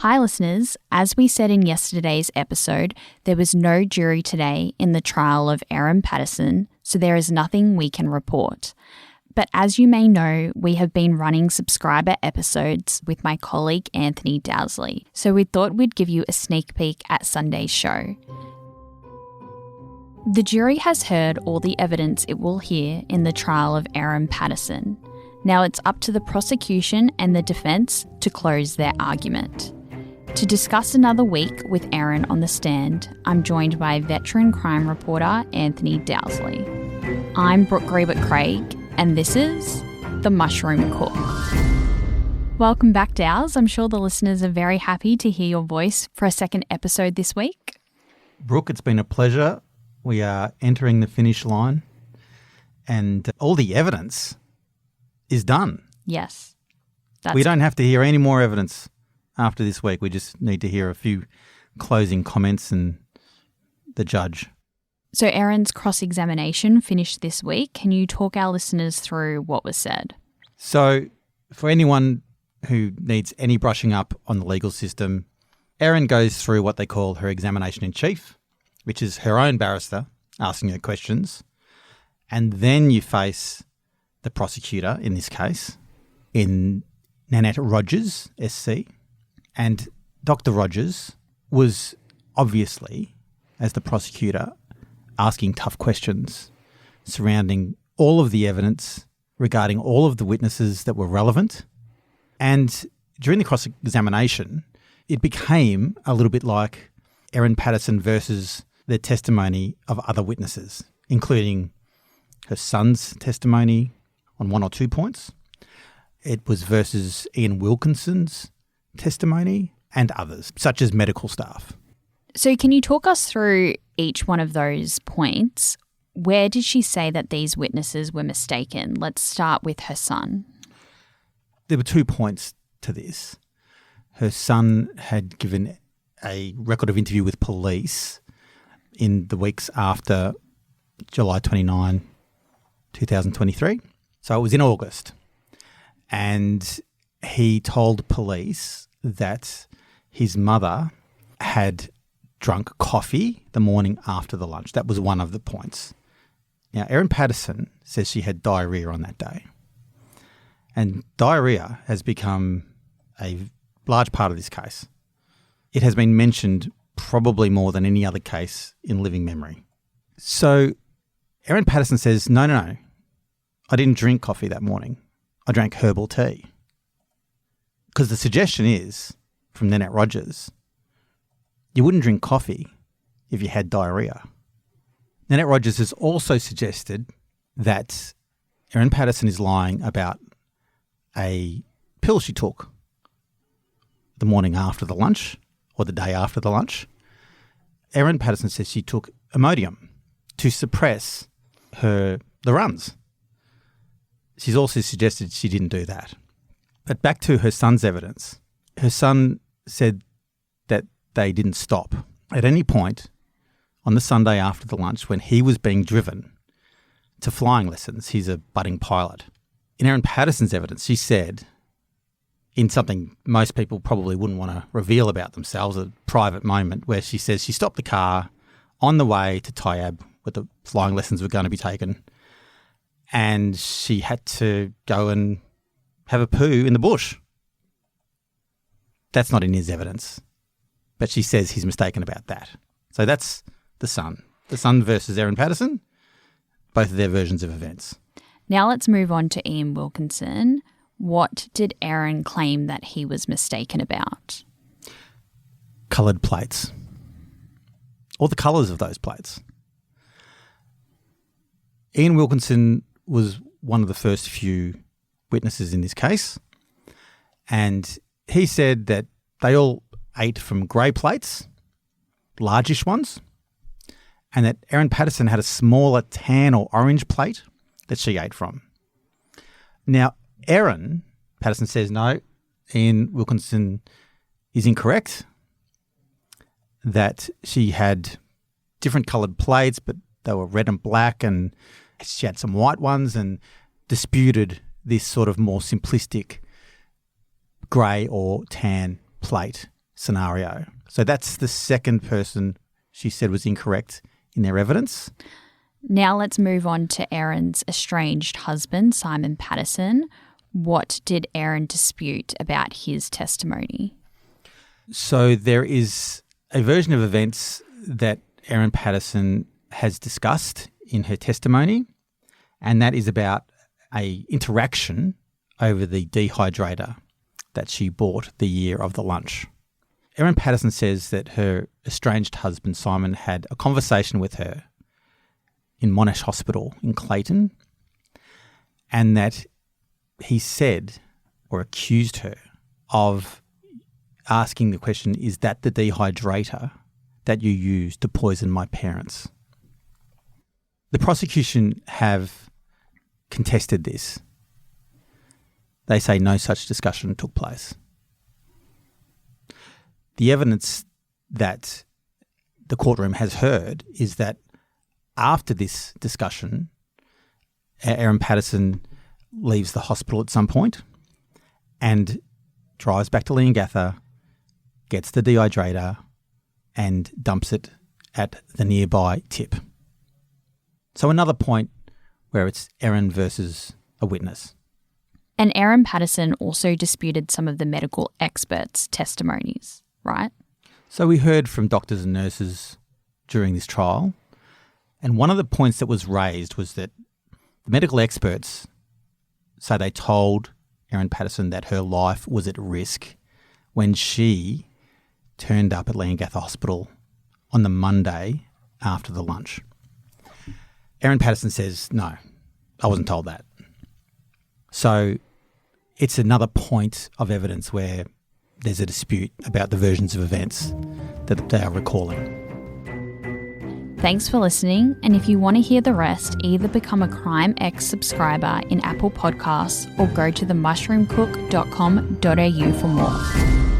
Hi listeners, as we said in yesterday's episode, there was no jury today in the trial of Erin Patterson, so there is nothing we can report. But as you may know, we have been running subscriber episodes with my colleague Anthony Dowsley, so we thought we'd give you a sneak peek at Sunday's show. The jury has heard all the evidence it will hear in the trial of Erin Patterson. Now it's up to the prosecution and the defence to close their argument. To discuss another week with Erin on the stand, I'm joined by veteran crime reporter Anthony Dowsley. I'm Brooke Grebert-Craig, and this is The Mushroom Cook. Welcome back, Dows. I'm sure the listeners are very happy to hear your voice for a second episode this week. Brooke, it's been a pleasure. We are entering the finish line, and all the evidence is done. Yes. We don't have to hear any more evidence after this week. We just need to hear a few closing comments and the judge. So Erin's cross-examination finished this week. Can you talk our listeners through what was said? So for anyone who needs any brushing up on the legal system, Erin goes through what they call her examination in chief, which is her own barrister asking her questions. And then you face the prosecutor, in this case, in Nanette Rogers, SC. And Dr. Rogers was obviously, as the prosecutor, asking tough questions surrounding all of the evidence regarding all of the witnesses that were relevant. And during the cross-examination, it became a little bit like Erin Patterson versus the testimony of other witnesses, including her son's testimony on one or 2 points. It was versus Ian Wilkinson's testimony and others, such as medical staff. So can you talk us through each one of those points? Where did she say that these witnesses were mistaken? Let's start with her son. There were 2 points to this. Her son had given a record of interview with police in the weeks after July 29, 2023. So it was in August. And he told police that his mother had drunk coffee the morning after the lunch. That was one of the points. Now, Erin Patterson says she had diarrhoea on that day. And diarrhoea has become a large part of this case. It has been mentioned probably more than any other case in living memory. So Erin Patterson says, no, I didn't drink coffee that morning. I drank herbal tea. Because the suggestion is, from Nanette Rogers, you wouldn't drink coffee if you had diarrhoea. Nanette Rogers has also suggested that Erin Patterson is lying about a pill she took the morning after the lunch or the day after the lunch. Erin Patterson says she took Imodium to suppress the runs. She's also suggested she didn't do that. But back to her son's evidence. Her son said that they didn't stop at any point on the Sunday after the lunch when he was being driven to flying lessons. He's a budding pilot. In Erin Patterson's evidence, she said, in something most people probably wouldn't want to reveal about themselves, a private moment, where she says she stopped the car on the way to Tayab where the flying lessons were going to be taken, and she had to go and have a poo in the bush. That's not in his evidence, but she says he's mistaken about that. So that's the son. The son versus Erin Patterson, both of their versions of events. Now let's move on to Ian Wilkinson. What did Erin claim that he was mistaken about? Coloured plates. Or the colours of those plates. Ian Wilkinson was one of the first few witnesses in this case, and he said that they all ate from grey plates, largish ones, and that Erin Patterson had a smaller tan or orange plate that she ate from. Now, Erin Patterson says no, Ian Wilkinson is incorrect, that she had different coloured plates, but they were red and black, and she had some white ones, and disputed this sort of more simplistic grey or tan plate scenario. So that's the second person she said was incorrect in their evidence. Now let's move on to Erin's estranged husband, Simon Patterson. What did Erin dispute about his testimony? So there is a version of events that Erin Patterson has discussed in her testimony, and that is about a interaction over the dehydrator that she bought the year of the lunch. Erin Patterson says that her estranged husband Simon had a conversation with her in Monash Hospital in Clayton, and that he said or accused her of asking the question, is that the dehydrator that you used to poison my parents? The prosecution have contested this. They say no such discussion took place. The evidence that the courtroom has heard is that after this discussion, Erin Patterson leaves the hospital at some point and drives back to Leongatha, gets the dehydrator and dumps it at the nearby tip. So another point where it's Erin versus a witness. And Erin Patterson also disputed some of the medical experts' testimonies, right? So we heard from doctors and nurses during this trial, and one of the points that was raised was that the medical experts say they told Erin Patterson that her life was at risk when she turned up at Leongatha Hospital on the Monday after the lunch. Erin Patterson says, no, I wasn't told that. So it's another point of evidence where there's a dispute about the versions of events that they are recalling. Thanks for listening, and if you want to hear the rest, either become a Crime X subscriber in Apple Podcasts or go to themushroomcook.com.au for more.